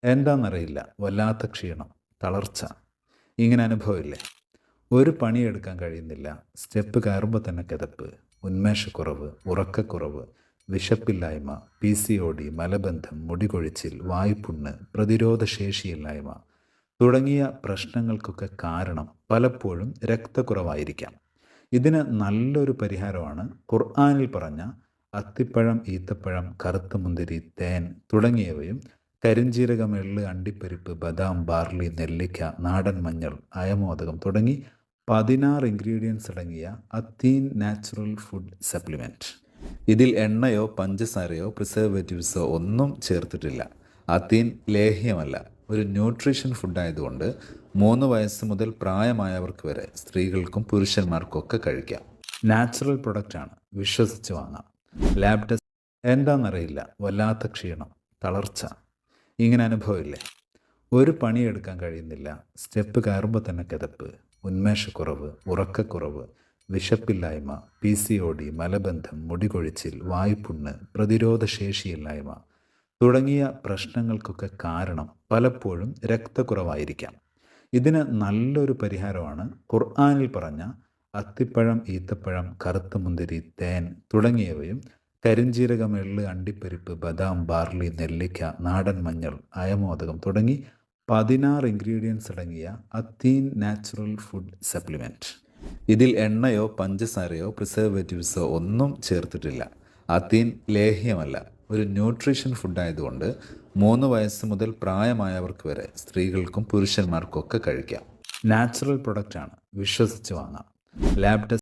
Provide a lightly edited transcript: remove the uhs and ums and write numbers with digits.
എന്താണെന്നറിയില്ല, വല്ലാത്ത ക്ഷീണം, തളർച്ച, ഇങ്ങനെ അനുഭവമില്ലേ? ഒരു പണിയെടുക്കാൻ കഴിയുന്നില്ല, സ്റ്റെപ്പ് കയറുമ്പോൾ തന്നെ കിതപ്പ്, ഉന്മേഷക്കുറവ്, ഉറക്കക്കുറവ്, വിശപ്പില്ലായ്മ, PCOD, മലബന്ധം, മുടികൊഴിച്ചിൽ, വായ്പുണ്ണ്, പ്രതിരോധശേഷിയില്ലായ്മ തുടങ്ങിയ പ്രശ്നങ്ങൾക്കൊക്കെ കാരണം പലപ്പോഴും രക്തക്കുറവായിരിക്കാം. ഇതിന് നല്ലൊരു പരിഹാരമാണ് ഖുർആനിൽ പറഞ്ഞ അത്തിപ്പഴം, ഈത്തപ്പഴം, കറുത്ത മുന്തിരി, തേൻ തുടങ്ങിയവയും കരിഞ്ജീരകം, എള്ള്, അണ്ടിപ്പരിപ്പ്, ബദാം, ബാർലി, നെല്ലിക്ക, നാടൻ മഞ്ഞൾ, അയമോദകം തുടങ്ങി 16 ഇൻഗ്രീഡിയൻസ് അടങ്ങിയ അത്തീൻ നാച്ചുറൽ ഫുഡ് സപ്ലിമെൻറ്റ്. ഇതിൽ എണ്ണയോ പഞ്ചസാരയോ പ്രിസർവേറ്റീവ്സോ ഒന്നും ചേർത്തിട്ടില്ല. അത്തീൻ ലേഹ്യമല്ല, ഒരു ന്യൂട്രീഷൻ ഫുഡായതുകൊണ്ട് 3 വയസ്സ് മുതൽ പ്രായമായവർക്ക് വരെ, സ്ത്രീകൾക്കും പുരുഷന്മാർക്കും ഒക്കെ കഴിക്കാം. നാച്ചുറൽ പ്രൊഡക്റ്റാണ്, വിശ്വസിച്ച് വാങ്ങാം. ലാബ് ടെസ്റ്റ് എന്താണെന്നറിയില്ല, വല്ലാത്ത ക്ഷീണം, തളർച്ച, ഇങ്ങനെ അനുഭവമില്ലേ? ഒരു പണിയെടുക്കാൻ കഴിയുന്നില്ല, സ്റ്റെപ്പ് കയറുമ്പോൾ തന്നെ കിതപ്പ്, ഉന്മേഷക്കുറവ്, ഉറക്കക്കുറവ്, വിശപ്പില്ലായ്മ, PCOD, മലബന്ധം, മുടികൊഴിച്ചിൽ, വായ്പുണ്ണ്, പ്രതിരോധശേഷിയില്ലായ്മ തുടങ്ങിയ പ്രശ്നങ്ങൾക്കൊക്കെ കാരണം പലപ്പോഴും രക്തക്കുറവായിരിക്കാം. ഇതിന് നല്ലൊരു പരിഹാരമാണ് ഖുർആനിൽ പറഞ്ഞ അത്തിപ്പഴം, ഈത്തപ്പഴം, കറുത്ത മുന്തിരി, തേൻ തുടങ്ങിയവയും കരിഞ്ജീരകം, എള്ള്, അണ്ടിപ്പരിപ്പ്, ബദാം, ബാർലി, നെല്ലിക്ക, നാടൻ മഞ്ഞൾ, അയമോദകം തുടങ്ങി 16 ഇൻഗ്രീഡിയൻസ് അടങ്ങിയ അത്തീൻ നാച്ചുറൽ ഫുഡ് സപ്ലിമെൻറ്റ്. ഇതിൽ എണ്ണയോ പഞ്ചസാരയോ പ്രിസർവേറ്റീവ്സോ ഒന്നും ചേർത്തിട്ടില്ല. അത്തീൻ ലേഹ്യമല്ല, ഒരു ന്യൂട്രീഷൻ ഫുഡായതുകൊണ്ട് 3 വയസ്സ് മുതൽ പ്രായമായവർക്ക് വരെ, സ്ത്രീകൾക്കും പുരുഷന്മാർക്കും ഒക്കെ കഴിക്കാം. നാച്ചുറൽ പ്രൊഡക്റ്റാണ്, വിശ്വസിച്ച് വാങ്ങാം. Lab test